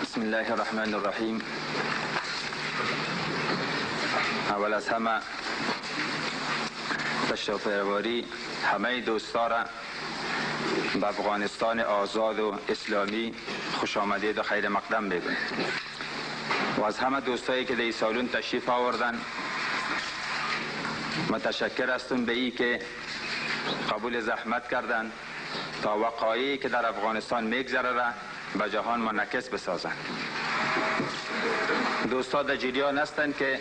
بسم الله الرحمن الرحیم. اول از همه تشریف‌آوری همه دوستا را به افغانستان آزاد و اسلامی خوش آمدید و خیر مقدم میگویم و از همه دوستایی که در این سالن تشریف آوردن متشکر هستم به ای که قبول زحمت کردن تا وقایعی که در افغانستان میگذره را به جهان منعکس بسازند. دوستا در جریان هستند که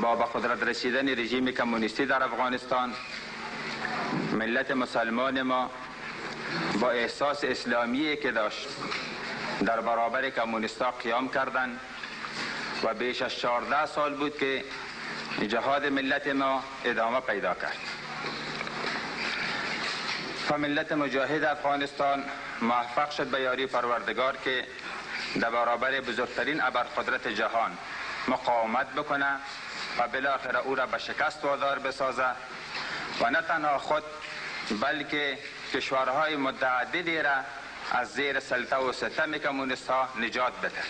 با به قدرت رسیدن رژیم کمونیستی در افغانستان ملت مسلمان ما با احساس اسلامی که داشت در برابر کمونیستا قیام کردند و بیش از 14 سال بود که جهاد ملت ما ادامه پیدا کرد و ملت مجاهد افغانستان موفق شد به یاری پروردگار که در برابر بزرگترین ابرقدرت جهان مقاومت بکنه و بالاخره او را به شکست وادار بسازه و نه تنها خود بلکه کشورهای متعددی را از زیر سلطه و ستم کمونیست‌ها نجات بده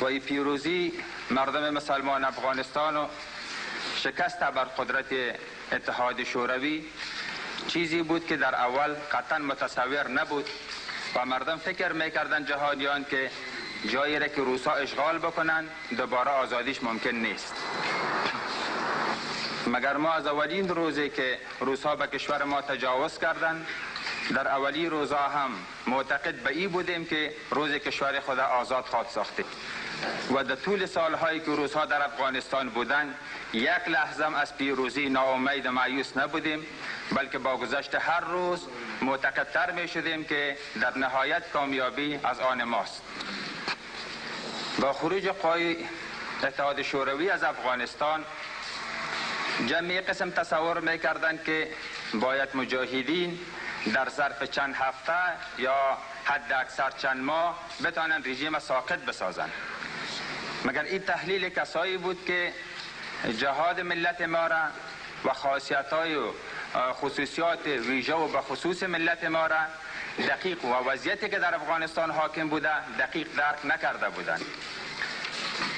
و این پیروزی مردم مسلمان افغانستان و شکست ابرقدرت اتحاد شوروی چیزی بود که در اول قطعا متصور نبود و مردم فکر میکردن جهانیان که جایی را که روسا اشغال بکنن دوباره آزادیش ممکن نیست. مگر ما از اولین روزی که روسا به کشور ما تجاوز کردند در اولی روزا هم معتقد به این بودیم که روز کشور خود آزاد خواهد ساختیم و در طول سالهایی که روسا در افغانستان بودند یک لحظه از پیروزی ناامید و مایوس نبودیم، بلکه با گذشت هر روز معتقدتر می شدیم که در نهایت کامیابی از آن ماست. با خروج قوای اتحاد شوروی از افغانستان جمعی قسم تصور می کردند که باید مجاهدین در ظرف چند هفته یا حد اکثر چند ماه بتوانند رژیم ساقط بسازند. مگر این تحلیل کسایی بود که جهاد ملت ما را و خاصیت‌های و خصوصیات ویژه و به خصوص ملت ما را دقیق و وضعیتی که در افغانستان حاکم بوده دقیق درک نکرده بودند.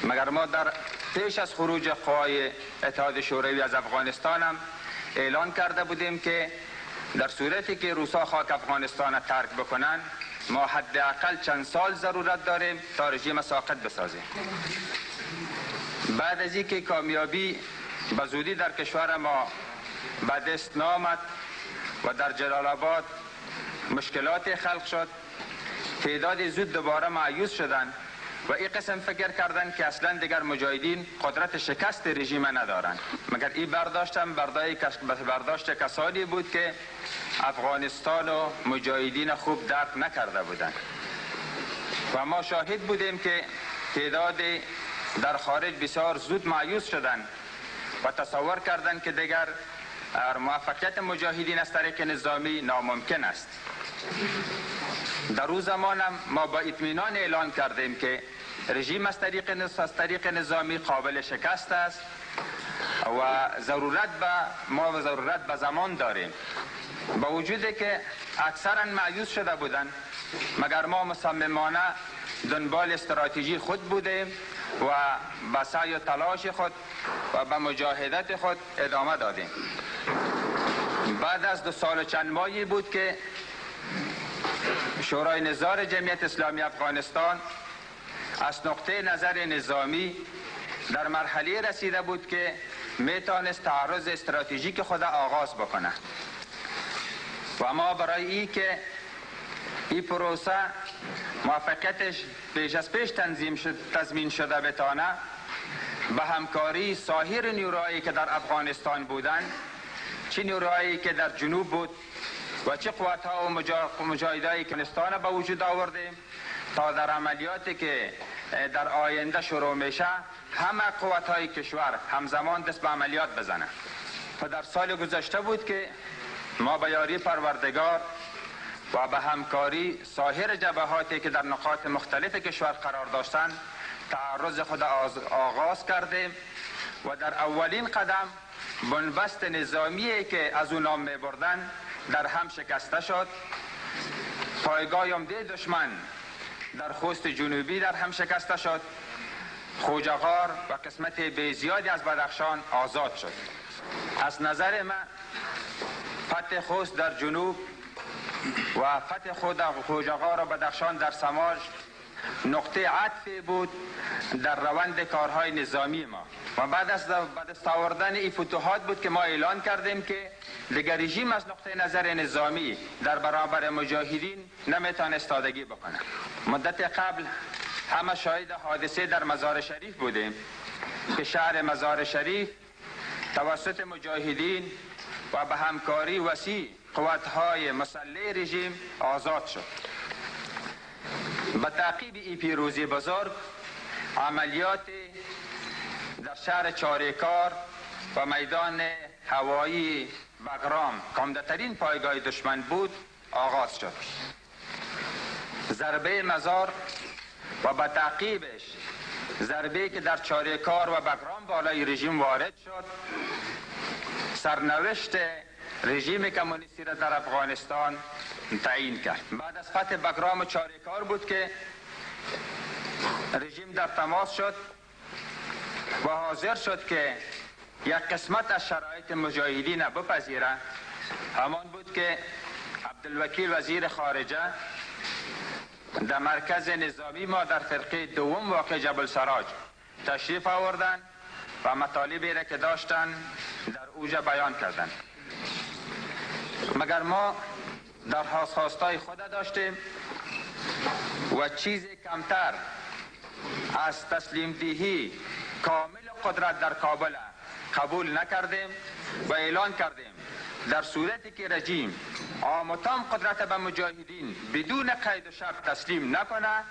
مگر ما در پیش از خروج قوای اتحاد شوروی از افغانستان هم اعلان کرده بودیم که در صورتی که روسا خاک افغانستان ترک بکنن ما حداقل چند سال ضرورت داریم تا رژیم ساقط بسازیم. بعد از اینکه کامیابی به زودی در کشور ما به دست نامد و در جلال آباد مشکلات خلق شد، تعداد زود دوباره مایوس شدند و این قسم فکر کردند که اصلا دیگر مجاهدین قدرت شکست رژیم ندارند. مگر این برداشت کسانی بود که افغانستان و مجاهدین خوب درک نکرده بودند و ما شاهد بودیم که تعداد در خارج بسیار زود مایوس شدند و تصور کردند که دیگر موفقیت مجاهدین از طریق نظامی ناممکن است. در روز زمان ما با اطمینان اعلان کردیم که رژیم از طریق نظامی قابل شکست است و ضرورت به زمان داریم. با وجودی که اکثرا مایوس شده بودند مگر ما مصممانه دنبال استراتژی خود بودیم و به سعی و تلاش خود و به مجاهدت خود ادامه دادیم. بعد از 2 سال و چند ماهی بود که شورای نظار جمعیت اسلامی افغانستان از نقطه نظر نظامی در مرحله رسیده بود که میتونست تعرض استراتژیک خود آغاز بکنه و ما برای این که این پروسه موفقیتش بیش از پیش تضمین شده بتانه به همکاری سایر نیروهایی که در افغانستان بودند، چه نیروهایی که در جنوب بود و چه قوت‌ها و مجاهدای افغانستان به وجود آوردیم تا در عملیاتی که در آینده شروع میشه همه قوت‌های کشور همزمان دست به عملیات بزنند. و در سال گذشته بود که ما به یاری پروردگار و به همکاری سایر جبهاتی که در نقاط مختلف کشور قرار داشتند تعرض خود آغاز کردیم و در اولین قدم بنبست نظامی که از اون نام می بردن در هم شکسته شد. پایگاه عمده دشمن در خوست جنوبی در هم شکسته شد. خوجغار و قسمت بزیادی از بدخشان آزاد شد. از نظر من فتح خوست در جنوب و فتح خوجغار و بدخشان در شمال نقطه عطف بود در روند کارهای نظامی ما و بعد از دست آوردن این فتوحات بود که ما اعلان کردیم که دیگر رژیم از نقطه نظر نظامی در برابر مجاهدین نمیتونه استادگی بکنه. مدت قبل همه شاهد حادثه در مزار شریف بودیم که شهر مزار شریف توسط مجاهدین و به همکاری وسیع قوت‌های مسلح رژیم آزاد شد. به تعقیب این پیروزی بزرگ عملیات در شهر چاریکار و میدان هوایی بغرام که عمده‌ترین پایگاه دشمن بود آغاز شد. ضربه مزار و به تعقیبش ضربه که در چاریکار و بغرام بالای رژیم وارد شد سرنوشت رژیم کمونیستی را در افغانستان تعیین کرد. بعد از فتح بغرام و چاریکار بود که رژیم در تماس شد و حاضر شد که یک قسمت از شرایط مجاهدین بپذیره. همان بود که عبدالوکیل وزیر خارجه در مرکز نظامی ما در فرقه دوم واقع جبل سراج تشریف آوردن و مطالبی را که داشتن در اوجه بیان کردند. مگر ما در خواستای خود داشتیم و چیز کمتر از تسلیم دهی کامل قدرت در کابل قبول نکردیم و اعلان کردیم در صورتی که رژیم عام و تام قدرت به مجاهدین بدون قید و شرط تسلیم نکنه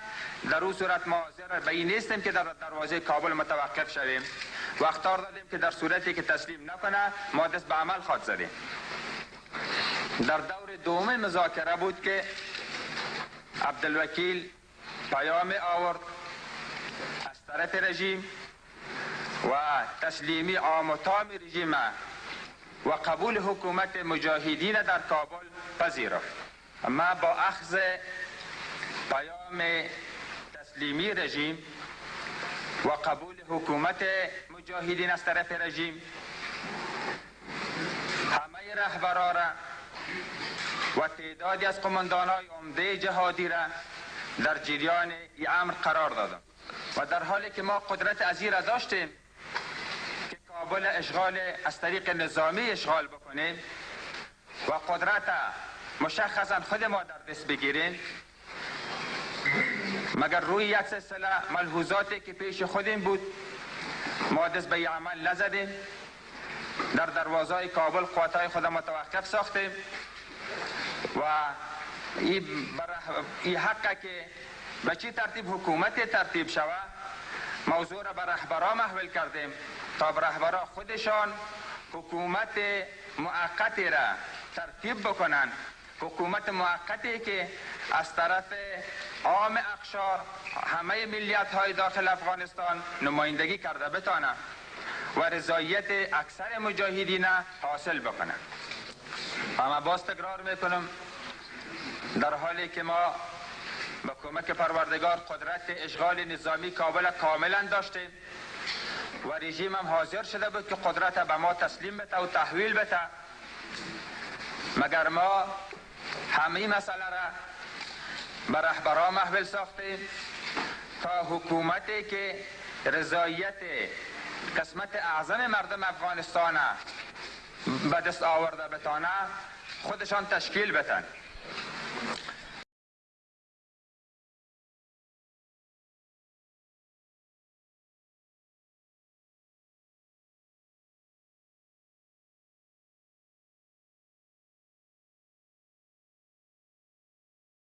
در اون صورت ما حاضر به این نیستیم که در دروازه کابل متوقف شویم و اخطار دادیم که در صورتی که تسلیم نکنه ما دست به عمل خواهد زدیم. در دور دوم مذاکره بود که عبدالوکیل پیام آورد از طرف رژیم و تسلیمی عام و تام رژیم و قبول حکومت مجاهدین در کابل پذیرفت. اما با اخذ پیام تسلیمی رژیم و قبول حکومت مجاهدین از طرف رژیم همه رهبران را و تعدادی از قماندان‌های عمده جهادی را در جریان این امر قرار دادم و در حالی که ما قدرت ازی را داشتیم که کابل اشغال از طریق نظامی اشغال بکنیم و قدرت مشخصا خود ما در دست بگیریم، مگر روی یک سلسله ملحوظاتی که پیش خودیم بود ما دست به عمل نزدیم. در دروازهای کابل قوتهای خود متوقف ساختیم و این حقه که به چی ترتیب حکومت ترتیب شوه موضوع را به رهبران محول کردیم تا رهبران خودشان حکومت موقتی را ترتیب بکنن، حکومت موقتی که از طرف عام اقشار همه ملیت های داخل افغانستان نمایندگی کرده بتانه و رضایت اکثر مجاهدین حاصل بکنه. اما باز تکرار میکنم در حالی که ما با کمک پروردگار قدرت اشغال نظامی کابل کاملا داشتیم و رژیم هم حاضر شده بود که قدرت به ما تسلیم بده و تحویل بده، مگر ما همه مسئله را به رهبران محول ساختیم تا حکومتی که رضایت قسمت اعظم مردم افغانستان به دست آورده بتانه خودشان تشکیل بدن.